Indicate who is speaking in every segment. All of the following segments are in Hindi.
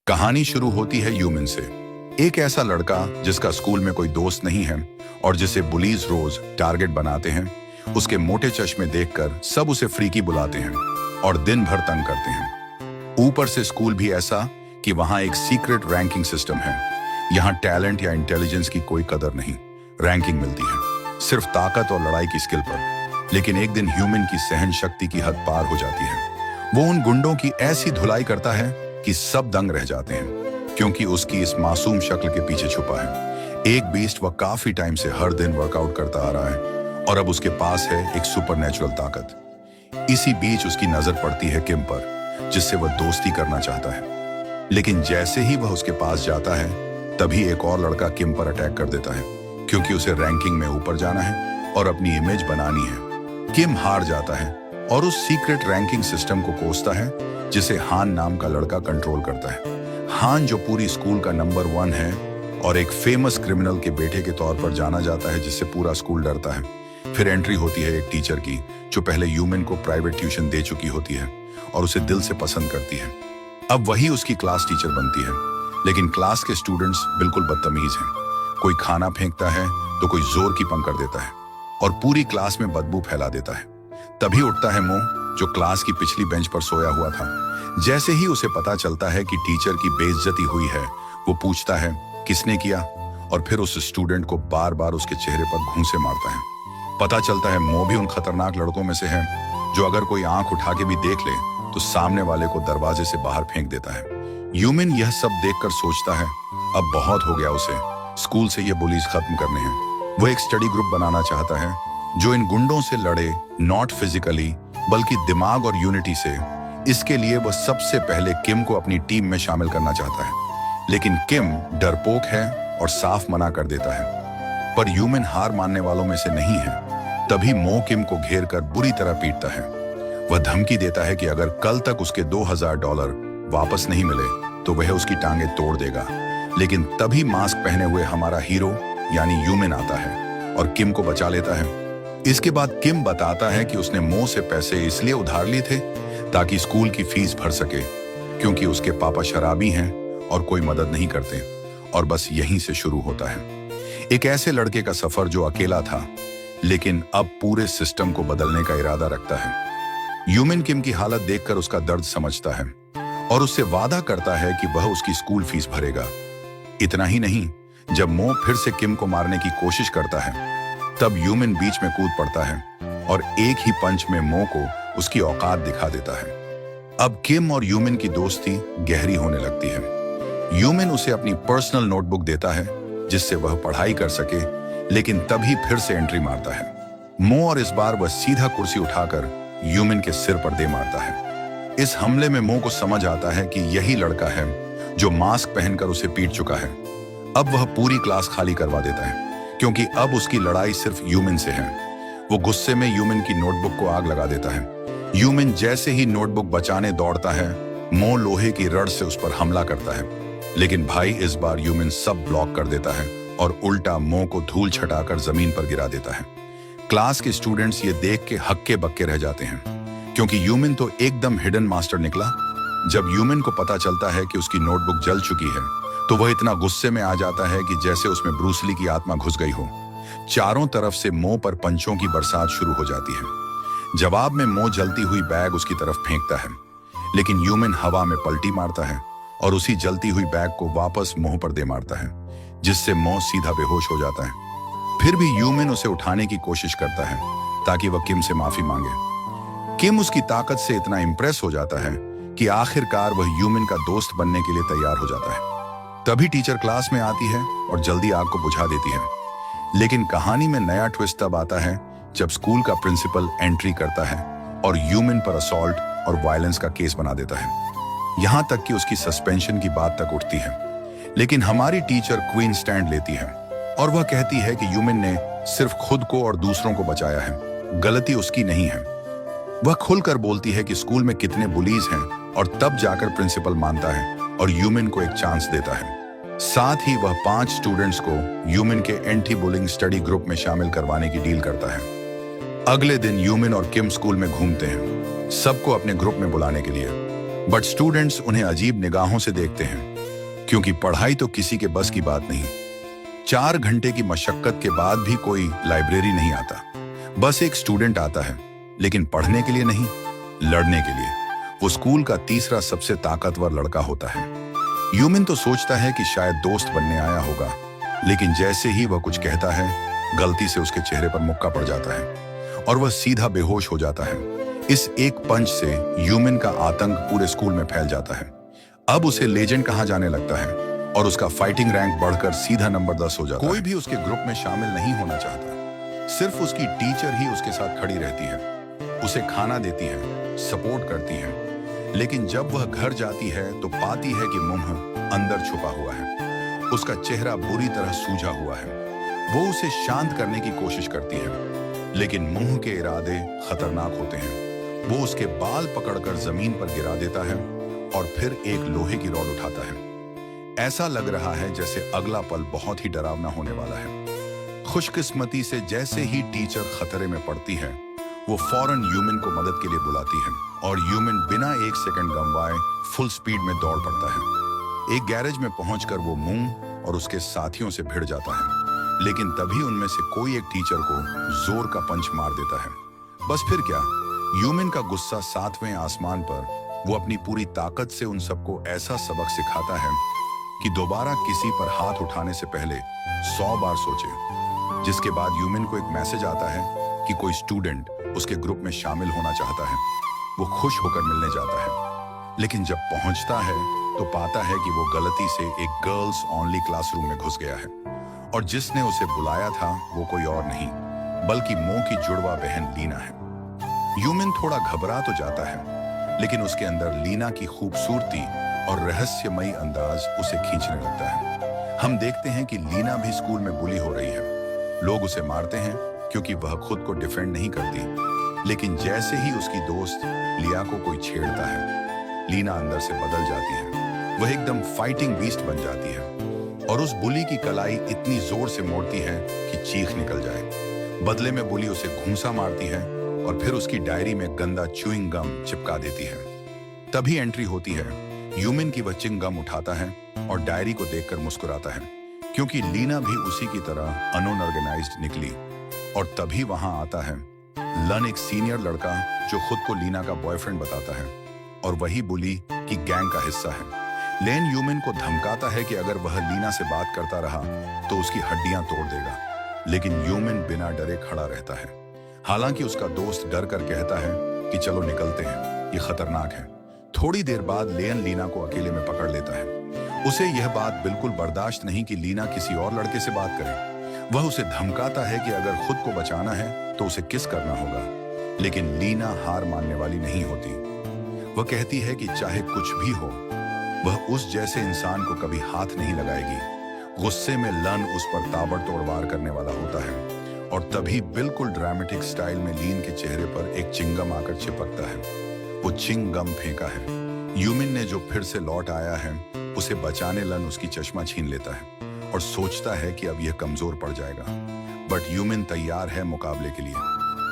Speaker 1: कहानी शुरू होती है यूमिन से। एक ऐसा लड़का जिसका स्कूल में कोई दोस्त नहीं है और जिसे बुलीज रोज टारगेट बनाते हैं। उसके मोटे चश्मे देखकर सब उसे फ्रीकी बुलाते हैं और दिन भर तंग करते हैं। ऊपर से स्कूल भी ऐसा कि वहां एक सीक्रेट रैंकिंग सिस्टम है। यहाँ टैलेंट या इंटेलिजेंस की कोई कदर नहीं, रैंकिंग मिलती है सिर्फ ताकत और लड़ाई की स्किल पर। लेकिन एक दिन ह्यूमन की सहन शक्ति की हद पार हो जाती है। वो उन गुंडों की ऐसी धुलाई करता है कि सब दंग रह जाते हैं, क्योंकि उसकी इस मासूम शक्ल के पीछे छुपा है एक बीस्ट। वह काफी टाइम से हर दिन वर्कआउट करता आ रहा है और अब उसके पास है एक सुपरनेचुरल ताकत। इसी बीच उसकी नजर पड़ती है किम पर, जिससे वह दोस्ती करना चाहता है। लेकिन जैसे ही वह उसके पास जाता है तभी एक और लड़का किम पर अटैक कर देता है, क्योंकि उसे रैंकिंग में ऊपर जाना है और अपनी इमेज बनानी है। किम हार जाता है और उस सीक्रेट रैंकिंग सिस्टम को कोसता है जिसे हान नाम का लड़का कंट्रोल करता है। हान जो पूरी स्कूल का नंबर 1 है और एक फेमस क्रिमिनल के बेटे के तौर पर जाना जाता है, जिससे पूरा स्कूल डरता है। फिर एंट्री होती है एक टीचर की, जो पहले ह्यूमन को प्राइवेट ट्यूशन दे चुकी होती है और उसे दिल से पसंद करती है। अब वही उसकी क्लास टीचर बनती है। लेकिन क्लास के स्टूडेंट्स बिल्कुल बदतमीज हैं। कोई खाना फेंकता है तो कोई जोर की पंग कर देता है और पूरी क्लास में बदबू फैला देता है। तभी उठता है मो, जो क्लास की पिछली बेंच पर सोया हुआ था। जैसे ही उसे पता चलता है कि टीचर की बेइज्जती हुई है, वो पूछता है किसने किया, और फिर उस स्टूडेंट को बार बार उसके चेहरे पर घूंसे मारता है। पता चलता है मो भी उन खतरनाक लड़कों में से है जो अगर कोई आंख उठा के भी देख ले तो सामने वाले को दरवाजे से बाहर फेंक देता है। ह्यूमन यह सब देखकर सोचता है अब बहुत हो गया, उसे स्कूल से ये बुलीज खत्म करने हैं। वो एक स्टडी ग्रुप बनाना चाहता है जो इन गुंडों से लड़े, नॉट फिजिकली बल्कि दिमाग और यूनिटी से। इसके लिए वह सबसे पहले किम को अपनी टीम में शामिल करना चाहता है, लेकिन किम डरपोक है और साफ मना कर देता है। पर ह्यूमन हार मानने वालों में से नहीं है। तभी मो किम को घेर कर बुरी तरह पीटता है। वह धमकी देता है कि अगर कल तक उसके $2000 वापस नहीं मिले तो वह उसकी टांगे तोड़ देगा। लेकिन तभी मास्क पहने हुए हमारा हीरो यानी ह्यूमन आता है और किम को बचा लेता है। इसके बाद किम बताता है कि उसने मो से पैसे इसलिए उधार लिए थे ताकि स्कूल की फीस भर सके, क्योंकि उसके पापा शराबी हैं और कोई मदद नहीं करते। और बस यहीं से शुरू होता है एक ऐसे लड़के का सफर जो अकेला था लेकिन अब पूरे सिस्टम को बदलने का इरादा रखता है। ह्यूमन किम की हालत देखकर उसका दर्द समझता है और उससे वादा करता है कि वह उसकी स्कूल फीस भरेगा। इतना ही नहीं, जब मो फिर से किम को मारने की कोशिश करता है तब ह्यूमन बीच में कूद पड़ता है और एक ही पंच में मो को उसकी औकात दिखा देता है। अब किम और ह्यूमन की दोस्ती गहरी होने लगती है। ह्यूमन उसे अपनी पर्सनल नोटबुक देता है जिससे वह पढ़ाई कर सके, लेकिन तभी फिर से एंट्री मारता है मो, और इस बार वह सीधा कुर्सी उठाकर ह्यूमन के सिर पर दे मारता है। इस हमले में मो को समझ आता है कि यही लड़का है जो मास्क पहनकर उसे पीट चुका है। अब वह पूरी क्लास खाली करवा देता है, क्योंकि अब उसकी लड़ाई सिर्फ ह्यूमन से है। वो गुस्से में ह्यूमन की नोटबुक को आग लगा देता है। ह्यूमन जैसे ही नोटबुक बचाने दौड़ता है, मो लोहे की रड से उस पर हमला करता है। लेकिन भाई इस बार ह्यूमन सब ब्लॉक कर देता है और उल्टा मो को धूल छटाकर जमीन पर गिरा देता है। क्लास के स्टूडेंट्स ये देख के हक्के बक्के रह जाते हैं, क्योंकि ह्यूमन तो एकदम हिडन मास्टर निकला। जब ह्यूमन को पता चलता है कि उसकी नोटबुक जल चुकी है तो वह इतना गुस्से में आ जाता है कि जैसे उसमें ब्रूस ली की आत्मा घुस गई हो। चारों तरफ से मो पर पंचों की बरसात शुरू हो जाती है। जवाब में मो जलती हुई बैग उसकी तरफ फेंकता है, लेकिन ह्यूमन हवा में पलटी मारता है और उसी जलती हुई बैग को वापस मुंह पर दे मारता है, जिससे मो सीधा बेहोश हो जाता है। फिर भी ह्यूमन उसे उठाने की कोशिश करता है ताकि वह किम से माफी मांगे। किम उसकी ताकत से इतना इंप्रेस हो जाता है कि आखिरकार वह ह्यूमन का दोस्त बनने के लिए तैयार हो जाता है। तभी टीचर क्लास में आती है और जल्दी आग को बुझा देती है। लेकिन कहानी में नया ट्विस्ट तब आता है जब स्कूल का प्रिंसिपल एंट्री करता है और ह्यूमन पर असॉल्ट और वायलेंस का केस बना देता है। यहां तक कि उसकी सस्पेंशन की बात तक उठती है। लेकिन हमारी टीचर क्वीन स्टैंड लेती है और वह कहती है कि ह्यूमन ने सिर्फ खुद को और दूसरों को बचाया है, गलती उसकी नहीं है। वह खुलकर बोलती है कि स्कूल में कितने बुलीज हैं और तब जाकर प्रिंसिपल मानता है और ह्यूमन को एक चांस देता है। साथ ही वह 5 स्टूडेंट्स को ह्यूमन के एंटी बुलिंग स्टडी ग्रुप में शामिल करवाने की डील करता है। अगले दिन ह्यूमन और किम स्कूल में घूमते हैं, सबको अपने ग्रुप में बुलाने के लिए। बट स्टूडेंट्स उन्हें अजीब निगाहों से देखते हैं। क्योंकि पढ़ाई तो किसी के बस की बात नहीं। 4 घंटे की मशक्कत के बाद भी कोई लाइब्रेरी नहीं आता। बस एक स्टूडेंट आता है, लेकिन पढ़ने के लिए नहीं, लड़ने के लिए। वो स्कूल का तीसरा सबसे ताकतवर लड़का होता है। यूमिन तो सोचता है कि शायद दोस्त बनने आया होगा, लेकिन जैसे ही वह कुछ कहता है, गलती से उसके चेहरे पर मुक्का पड़ जाता है और वह सीधा बेहोश हो जाता है। इस एक पंच से यूमिन का आतंक पूरे स्कूल में फैल जाता है। अब उसे लेजेंड कहा जाने लगता है और उसका फाइटिंग रैंक बढ़कर सीधा नंबर 10 हो जाता है। कोई भी उसके ग्रुप में शामिल नहीं होना चाहता। सिर्फ उसकी टीचर ही उसके साथ खड़ी रहती है, उसे खाना देती है, सपोर्ट करती है। लेकिन जब वह घर जाती है तो पाती है कि मुंह अंदर छुपा हुआ है। उसका चेहरा बुरी तरह सूजा हुआ है। वो उसे शांत करने की कोशिश करती है, लेकिन मुंह के इरादे खतरनाक होते हैं। वो उसके बाल पकड़कर जमीन पर गिरा देता है और फिर एक लोहे की रॉड उठाता है। ऐसा लग रहा है जैसे अगला पल बहुत ही डरावना होने वाला है। खुशकिस्मती से जैसे ही टीचर खतरे में पड़ती है, वो फौरन यूमिन को मदद के लिए बुलाती है और यूमिन बिना एक सेकंड गंवाए फुल स्पीड में दौड़ पड़ता है। एक गैरेज में पहुंचकर वो मूंग और उसके साथियों से भिड़ जाता है, लेकिन तभी उनमें से कोई एक टीचर को जोर का पंच मार देता है। बस फिर क्या, यूमिन का गुस्सा 7वें आसमान पर। वो अपनी पूरी ताकत से उन सबको ऐसा सबक सिखाता है कि दोबारा किसी पर हाथ उठाने से पहले 100 बार सोचे। जिसके बाद यूमिन को एक मैसेज आता है कि कोई स्टूडेंट उसके ग्रुप में शामिल होना चाहता है। वो खुश होकर मिलने जाता है, लेकिन जब पहुंचता है तो पाता है कि वो गलती से एक गर्ल्स ओनली क्लासरूम में घुस गया है और जिसने उसे बुलाया था वो कोई और नहीं बल्कि मो की जुड़वा बहन लीना है। यूमिन थोड़ा घबरा तो जाता है, लेकिन उसके अंदर लीना की खूबसूरती और रहस्यमयी अंदाज उसे खींचने लगता है। हम देखते हैं कि लीना भी स्कूल में बुली हो रही है। लोग उसे मारते हैं क्योंकि वह खुद को डिफेंड नहीं करती, लेकिन जैसे ही उसकी दोस्त लिया को कोई छेड़ता है, लीना अंदर से बदल जाती है। वह एकदम फाइटिंग बीस्ट बन जाती है और उस बुली की कलाई इतनी जोर से मोड़ती है कि चीख निकल जाए। बदले में बुली उसे घूंसा मारती है और फिर उसकी डायरी में गंदा च्यूइंग गम चिपका देती है। तभी एंट्री होती है। यूमिन की वह च्यूइंग गम उठाता है और डायरी को देखकर मुस्कुराता है, क्योंकि लीना भी उसी की तरह अनऑर्गेनाइज्ड निकली। और तभी वहां आता है लन, एक सीनियर लड़का जो खुद को लीना का बॉयफ्रेंड बताता है और वही बुली की गैंग का हिस्सा है। लेन यूमिन को धमकाता है कि अगर वह लीना से बात करता रहा तो उसकी हड्डियां तोड़ देगा, लेकिन यूमिन बिना डरे खड़ा रहता है। हालांकि उसका दोस्त डर कर कहता है कि चलो निकलते हैं, ये खतरनाक है। थोड़ी देर बाद लेन लीना को अकेले में पकड़ लेता है। उसे यह बात बिल्कुल बर्दाश्त नहीं कि लीना किसी और लड़के से बात करे। वह उसे धमकाता है कि अगर खुद को बचाना है तो उसे किस करना होगा, लेकिन लीना हार मानने वाली नहीं होती। वह कहती है कि चाहे कुछ भी हो, वह उस जैसे इंसान को कभी हाथ नहीं लगाएगी। गुस्से में लन उस पर ताबड़तोड़ वार करने वाला होता है और तभी बिल्कुल ड्रामेटिक स्टाइल में लीन के चेहरे पर एक चिंगम आकर चिपकता है। वो चिंगम फेंका है। यूमिन ने जो फिर से लौट आया है, उसे बचाने लन उसकी चश्मा छीन लेता है और सोचता है कि अब यह कमजोर पड़ जाएगा। बट यूमिन तैयार है मुकाबले के लिए।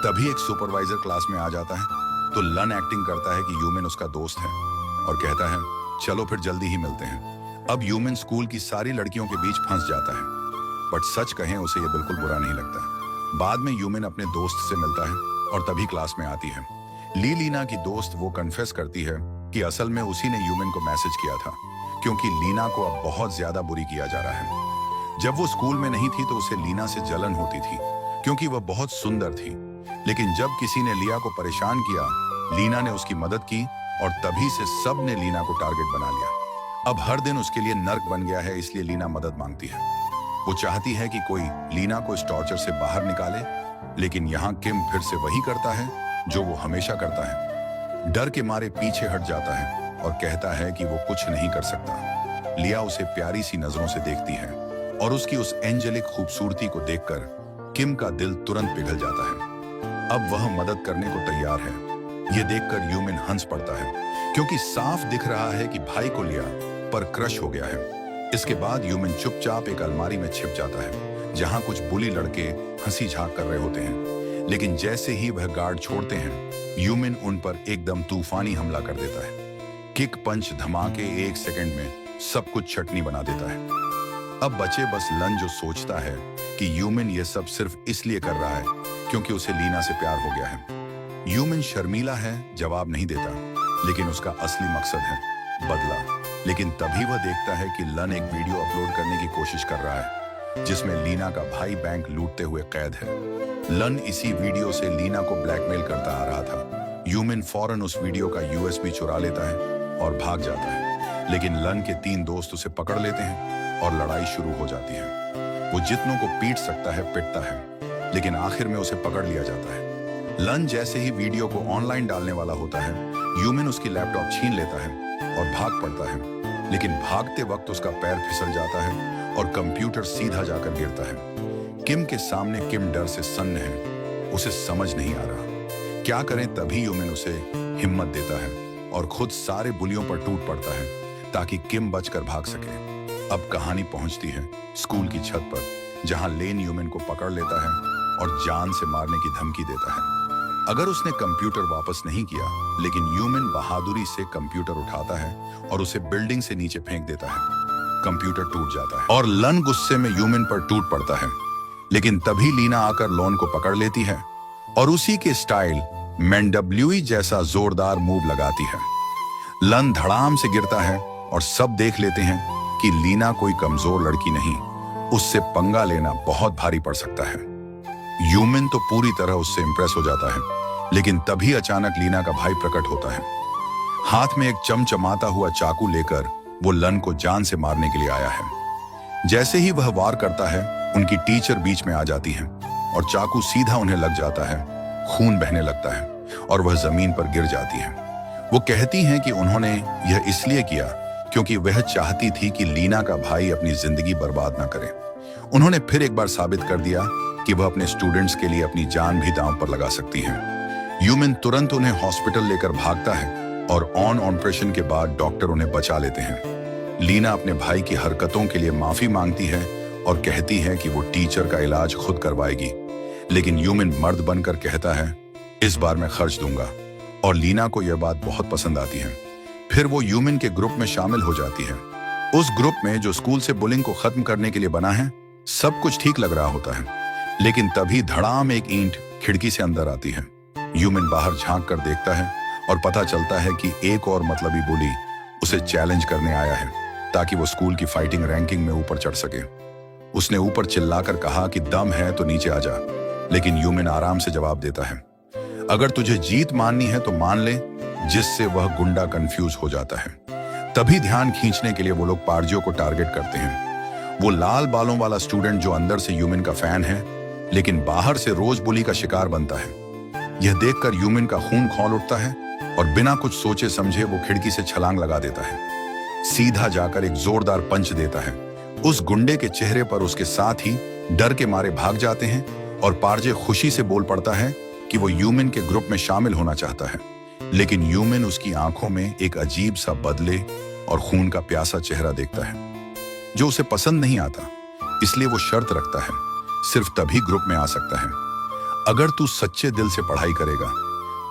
Speaker 1: तभी एक सुपरवाइजर क्लास में आ जाता है तो लन एक्टिंग करता है कि यूमिन उसका दोस्त है और कहता है चलो फिर जल्दी ही मिलते हैं। अब यूमिन स्कूल की सारी लड़कियों के बीच फंस जाता है, बट सच कहें उसे यह बिल्कुल बुरा नहीं लगता। बाद में यूमिन अपने दोस्त से मिलता है और तभी क्लास में आती है लीना की दोस्त। वो कन्फेस करती है कि असल में उसी ने यूमिन को मैसेज किया था, क्योंकि लीना को अब बहुत ज्यादा बुरी किया जा रहा है। जब वो स्कूल में नहीं थी तो उसे लीना से जलन होती थी, क्योंकि वह बहुत सुंदर थी। लेकिन जब किसी ने लिया को परेशान किया, लीना ने उसकी मदद की और तभी से सब ने लीना को टारगेट बना लिया। अब हर दिन उसके लिए नर्क बन गया है, इसलिए लीना मदद मांगती है। वो चाहती है कि कोई लीना को इस टॉर्चर से बाहर निकाले, लेकिन यहाँ किम फिर से वही करता है जो वो हमेशा करता है। डर के मारे पीछे हट जाता है और कहता है कि वो कुछ नहीं कर सकता। लिया उसे प्यारी सी नजरों से देखती है और उसकी उस एंजेलिक खूबसूरती को देखकर किम का दिल तुरंत पिघल जाता है। अब वह मदद करने को तैयार है। ये देखकर यूमिन हंस पड़ता है, क्योंकि साफ दिख रहा है कि भाई को लिया पर क्रश हो गया है। इसके बाद यूमिन चुपचाप एक अलमारी में छिप जाता है, जहां कुछ बुली लड़के हंसी झांक कर रहे होते हैं। लेकिन जैसे ही वह गार्ड छोड़ते हैं, यूमिन उन पर एकदम तूफानी हमला कर देता है। किक पंच धमाके 1 सेकंड में सब कुछ चटनी बना देता है। अब बचे बस लन, जो सोचता है कि ह्यूमन ये सब सिर्फ इसलिए कर रहा है क्योंकि उसे लीना से प्यार हो गया है। ह्यूमन शर्मीला है, जवाब नहीं देता, लेकिन उसका असली मकसद है बदला। लेकिन तभी वह देखता है कि लन एक वीडियो अपलोड करने की कोशिश कर रहा है जिसमें लीना का भाई बैंक लूटते हुए कैद है। लन इसी वीडियो से लीना को ब्लैकमेल करता आ रहा था। ह्यूमन फौरन उस वीडियो का यूएसबी चुरा लेता है और भाग जाता है, लेकिन लन के 3 दोस्त उसे पकड़ लेते हैं और लड़ाई शुरू हो जाती है। वो जितनों को पीट सकता है पिटता है, लेकिन आखिर में उसे पकड़ लिया जाता है। लन जैसे ही वीडियो को ऑनलाइन डालने वाला होता है, ह्यूमन उसकी लैपटॉप छीन लेता है और भाग पड़ता है, लेकिन भागते वक्त उसका पैर फिसल जाता है और कंप्यूटर सीधा जाकर गिरता है। किम के सामने किम डर से सन्न है, उसे समझ नहीं आ रहा क्या करें। तभी ह्यूमन उसे हिम्मत देता है और खुद सारे बुलियों पर टूट पड़ता है ताकि किम बचकर भाग सके। अब कहानी पहुंचती है स्कूल की छत पर, जहां लेन ह्यूमन को पकड़ लेता है और जान से मारने की धमकी देता है अगर उसने कंप्यूटर वापस नहीं किया। लेकिन ह्यूमन बहादुरी से कंप्यूटर उठाता है और उसे बिल्डिंग से नीचे फेंक देता है। कंप्यूटर टूट जाता है और लन गुस्से में ह्यूमन पर टूट पड़ता है, लेकिन तभी लीना आकर लोन को पकड़ लेती है और उसी के स्टाइल मैंडब्ल्यूई जैसा जोरदार मूव लगाती है। लन धड़ाम से गिरता है और सब देख लेते हैं कि लीना कोई कमजोर लड़की नहीं, उससे पंगा लेना बहुत भारी पड़ सकता है। ह्यूमन तो पूरी तरह उससे इंप्रेस हो जाता है, लेकिन तभी अचानक लीना का भाई प्रकट होता है। हाथ में एक चमचमाता हुआ चाकू लेकर वो लन को जान से मारने के लिए आया है। जैसे ही वह वार करता है, उनकी टीचर बीच में आ जाती है और चाकू सीधा उन्हें लग जाता है। खून बहने लगता है और वह जमीन पर गिर जाती है। वो कहती हैं कि उन्होंने यह इसलिए किया क्योंकि वह चाहती थी कि लीना का भाई अपनी जिंदगी बर्बाद ना करे। उन्होंने फिर एक बार साबित कर दिया कि वह अपने स्टूडेंट्स के लिए अपनी जान भी दांव पर लगा सकती हैं। ह्यूमन तुरंत उन्हें हॉस्पिटल लेकर भागता है और ऑपरेशन के बाद डॉक्टर उन्हें बचा लेते हैं। लीना अपने भाई की हरकतों के लिए माफी मांगती है और कहती है कि वो टीचर का इलाज खुद करवाएगी, लेकिन ह्यूमन मर्द बनकर कहता है इस बार मैं खर्च दूंगा, और लीना को यह बात बहुत पसंद आती है। फिर वो ह्यूमन के ग्रुप में शामिल हो जाती है, उस ग्रुप में जो स्कूल से बुलिंग को खत्म करने के लिए बना है। सब कुछ ठीक लग रहा होता है, लेकिन तभी धड़ाम एक ईंट खिड़की से अंदर आती है। ह्यूमन बाहर झांक कर देखता है और पता चलता है कि एक और मतलबी बुली उसे चैलेंज करने आया है ताकि वो स्कूल की फाइटिंग रैंकिंग में ऊपर चढ़ सके। उसने ऊपर चिल्लाकर कहा कि दम है तो नीचे आ जा, लेकिन ह्यूमन आराम से जवाब देता है अगर तुझे जीत माननी है तो मान ले, जिससे वह गुंडा कंफ्यूज हो जाता है। तभी ध्यान खींचने के लिए वो लोग पारजियो को टारगेट करते हैं। वो लाल बालों वाला स्टूडेंट जो अंदर से ह्यूमन का फैन है, लेकिन बाहर से रोज बुली का शिकार बनता है। यह देखकर ह्यूमन का खून खौल उठता है और बिना कुछ सोचे समझे वो खिड़की से छलांग लगा देता है। सीधा जाकर एक जोरदार पंच देता है। उस गुंडे के चेहरे पर उसके साथ ही डर के मारे भाग जाते हैं और पारजे खुशी से बोल पड़ता है कि वो ह्यूमन के ग्रुप में शामिल होना चाहता है, लेकिन ह्यूमन उसकी आंखों में एक अजीब सा बदले और खून का प्यासा चेहरा देखता है जो उसे पसंद नहीं आता। इसलिए वो शर्त रखता है सिर्फ तभी ग्रुप में आ सकता है अगर तू सच्चे दिल से पढ़ाई करेगा।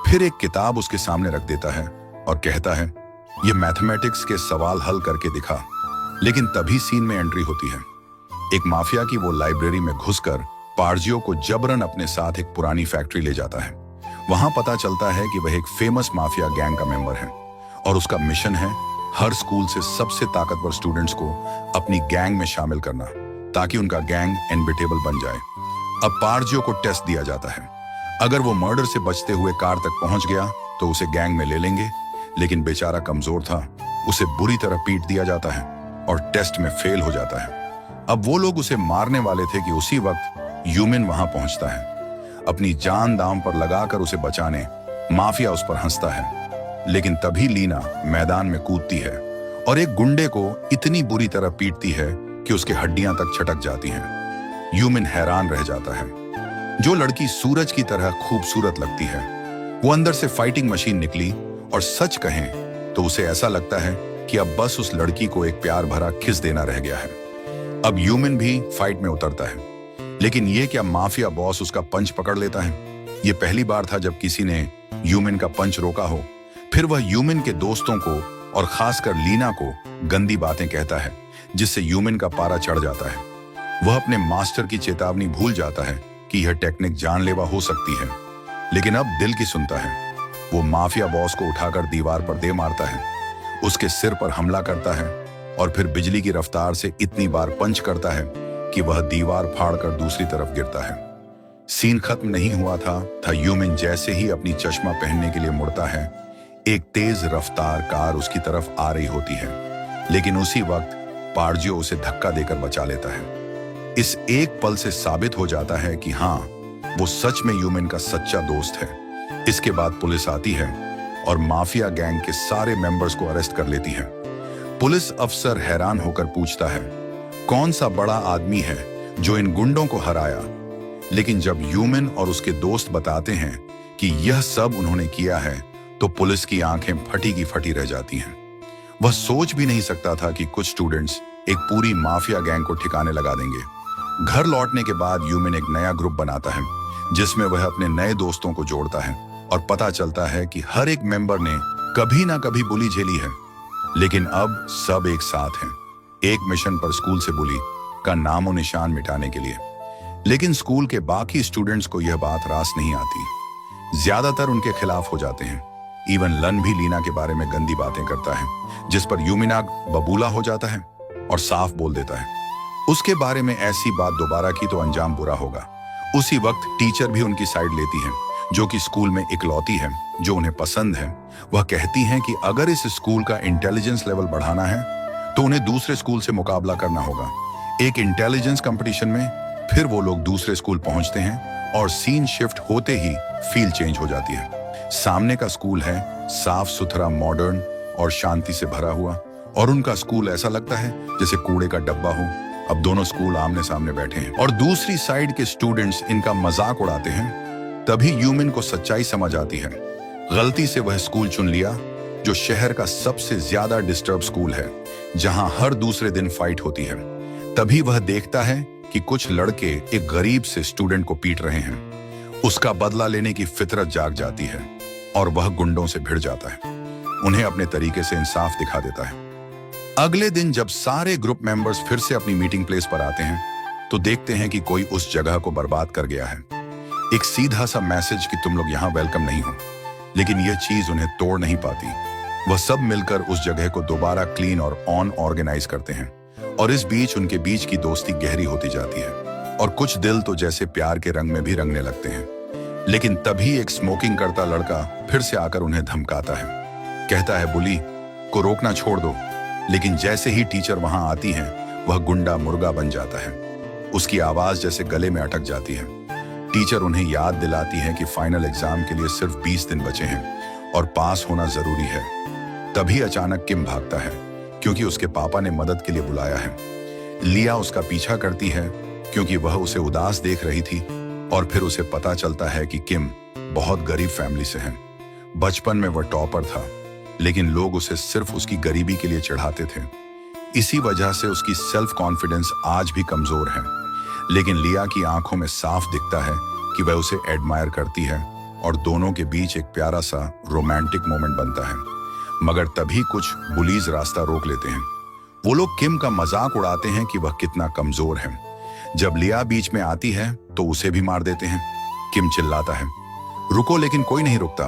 Speaker 1: फिर एक किताब उसके सामने रख देता है और कहता है ये मैथमेटिक्स के सवाल हल करके दिखा। लेकिन तभी सीन में एंट्री होती है एक माफिया की। वो लाइब्रेरी में घुसकर पारजियो को जबरन अपने साथ एक पुरानी फैक्ट्री ले जाता है। वहां पता चलता है कि वह एक फेमस माफिया गैंग का मेंबर है और उसका मिशन है हर स्कूल से सबसे ताकतवर स्टूडेंट्स को अपनी गैंग में शामिल करना ताकि उनका गैंग अनबीटेबल बन जाए। अब पारजियो को टेस्ट दिया जाता है, अगर वो मर्डर से बचते हुए कार तक पहुंच गया तो उसे गैंग में ले लेंगे, लेकिन बेचारा कमजोर था, उसे बुरी तरह पीट दिया जाता है और टेस्ट में फेल हो जाता है। अब वो लोग उसे मारने वाले थे कि उसी वक्त ह्यूमन वहां पहुंचता है अपनी जान दांव पर लगाकर उसे बचाने। माफिया उस पर हंसता है, लेकिन तभी लीना मैदान में कूदती है और एक गुंडे को इतनी बुरी तरह पीटती है कि उसकी हड्डियां तक छटक जाती हैं। ह्यूमन हैरान रह जाता है। जो लड़की सूरज की तरह खूबसूरत लगती है, वो अंदर से फाइटिंग मशीन निकली, और सच कहें तो उसे ऐसा लगता है कि अब बस उस लड़की को एक प्यार भरा किस देना रह गया है। अब ह्यूमन भी फाइट में उतरता है, लेकिन ये क्या माफिया बॉस उसका पंच पकड़ लेता है। ये पहली बार था जब किसी ने ह्यूमन का पंच रोका हो। फिर वह ह्यूमन के दोस्तों को और खासकर लीना को गंदी बातें कहता है, जिससे यूमिन का पारा चढ़ जाता है। वह अपने मास्टर की चेतावनी भूल जाता है कि यह टेक्निक जानलेवा हो सकती है, लेकिन अब दिल की सुनता है। वो माफिया बॉस को उठाकर दीवार पर दे मारता है, उसके सिर पर हमला करता है और फिर बिजली की रफ्तार से इतनी बार पंच करता है कि वह दीवार फाड़कर दूसरी तरफ गिरता है। सीन खत्म नहीं हुआ था यूमिन जैसे ही अपनी चश्मा पहनने के लिए मुड़ता है, एक तेज रफ्तार कार उसकी तरफ आ रही होती है, लेकिन उसी वक्त पार्जियो उसे धक्का देकर बचा लेता है। इस एक पल से साबित हो जाता है कि हाँ, वो सच में यूमिन का सच्चा दोस्त है। इसके बाद पुलिस आती है और माफिया गैंग के सारे मेंबर्स को अरेस्ट कर लेती है। पुलिस अफसर हैरान होकर पूछता है, कौन सा बड़ा आदमी है जो इन गुंडों को हराया? लेकिन जब यूमिन और उसके दोस्त बताते हैं कि यह सब उन्होंने किया है, तो पुलिस की आंखें फटी की फटी रह जाती हैं। वह सोच भी नहीं सकता था कि कुछ स्टूडेंट्स एक पूरी माफिया गैंग को ठिकाने लगा देंगे। घर लौटने के बाद यूमिन एक नया ग्रुप बनाता है, जिसमें वह अपने नए दोस्तों को जोड़ता है और पता चलता है कि हर एक मेंबर ने कभी ना कभी बुली झेली है, लेकिन अब सब एक साथ हैं, एक मिशन पर स्कूल से बुली का नामो निशान मिटाने के लिए। लेकिन स्कूल के बाकी स्टूडेंट्स को यह बात रास नहीं आती। ज्यादातर उनके खिलाफ हो जाते हैं। इवन लन भी लीना के बारे में गंदी बातें करता है, जिस पर यूमिना बबूला हो जाता है और साफ बोल देता है, उसके बारे में ऐसी बात दोबारा की तो अंजाम बुरा होगा। उसी वक्त टीचर भी उनकी साइड लेती है, जो कि स्कूल में इकलौती है जो उन्हें पसंद है। वह कहती हैं कि अगर इस स्कूल का इंटेलिजेंस लेवल बढ़ाना है तो उन्हें दूसरे स्कूल से मुकाबला करना होगा। एक इंटेलिजेंस कंपटीशन में फिर वो लोग दूसरे स्कूल पहुंचते हैं और सीन शिफ्ट होते ही फील चेंज हो जाती है। सामने का स्कूल है साफ सुथरा, मॉडर्न और शांति से भरा हुआ, और उनका स्कूल ऐसा लगता है जैसे कूड़े का डब्बा हो। अब दोनों स्कूल आमने सामने बैठे हैं और दूसरी साइड के स्टूडेंट्स इनका मजाक उड़ाते हैं। तभी यूमिन को सच्चाई समझ आती है। गलती से वह स्कूल चुन लिया जो शहर का सबसे ज्यादा डिस्टर्ब स्कूल है, जहां हर दूसरे दिन फाइट होती है। तभी वह देखता है कि कुछ लड़के एक गरीब से स्टूडेंट को पीट रहे हैं। उसका बदला लेने की फितरत जाग जाती है और वह गुंडों से भिड़ जाता है, उन्हें अपने तरीके से इंसाफ दिखा देता है। अगले दिन जब सारे ग्रुप मेंबर्स फिर से अपनी मीटिंग प्लेस पर आते हैं, तो देखते हैं कि कोई उस जगह को बर्बाद कर गया है। एक सीधा सा मैसेज कि तुम लोग यहाँ वेलकम नहीं हो, लेकिन यह चीज उन्हें तोड़ नहीं पाती। वह सब मिलकर उस जगह को दोबारा क्लीन और ऑर्गेनाइज करते हैं, और इस बीच उनके बीच की दोस्ती गहरी होती जाती है और कुछ दिल तो जैसे प्यार के रंग में भी रंगने लगते हैं। लेकिन तभी एक स्मोकिंग करता लड़का फिर से आकर उन्हें धमकाता है, कहता है बुली को रोकना छोड़ दो। लेकिन जैसे ही टीचर वहां आती हैं, वह गुंडा मुर्गा बन जाता है। उसकी आवाज जैसे गले में अटक जाती है। टीचर उन्हें याद दिलाती है कि फाइनल एग्जाम के लिए सिर्फ 20 दिन बचे हैं और पास होना जरूरी है। तभी अचानक किम भागता है, क्योंकि उसके पापा ने मदद के लिए बुलाया है। लिया उसका पीछा करती है क्योंकि वह उसे उदास देख रही थी, और फिर उसे पता चलता है कि किम बहुत गरीब फैमिली से है। बचपन में वह टॉपर था, लेकिन लोग उसे सिर्फ उसकी गरीबी के लिए चिढ़ाते थे। इसी वजह से उसकी सेल्फ कॉन्फिडेंस आज भी कमजोर है। लेकिन लिया की आंखों में साफ दिखता है कि वह उसे एडमायर करती है और दोनों के बीच एक प्यारा सा रोमांटिक मोमेंट बनता है। मगर तभी कुछ बुलीज रास्ता रोक लेते हैं। वो लोग किम का मजाक उड़ाते हैं कि वह कितना कमजोर है। जब लिया बीच में आती है तो उसे भी मार देते हैं। किम चिल्लाता है, रुको, लेकिन कोई नहीं रुकता।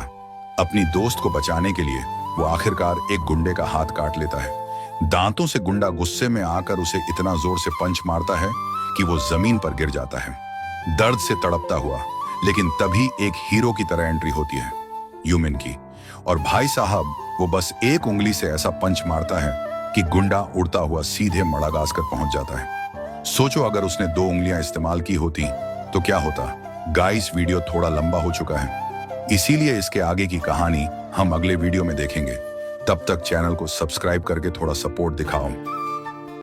Speaker 1: अपनी दोस्त को बचाने के लिए वो आखिरकार एक गुंडे का हाथ काट लेता है। दांतों से गुंडा गुस्से में आकर उसे इतना जोर से पंच मारता है कि वो जमीन पर गिर जाता है, दर्द से तड़पता हुआ। लेकिन तभी एक हीरो की तरह एंट्री होती है यूमिन की, और भाई साहब वो बस एक उंगली से ऐसा पंच मारता है कि गुंडा उड़ता हुआ सीधे मडागास्कर पहुंच जाता है। सोचो अगर उसने 2 उंगलियां इस्तेमाल की होती तो क्या होता। गाइस, वीडियो थोड़ा लंबा हो चुका है, इसीलिए इसके आगे की कहानी हम अगले वीडियो में देखेंगे। तब तक चैनल को सब्सक्राइब करके थोड़ा सपोर्ट दिखाओ।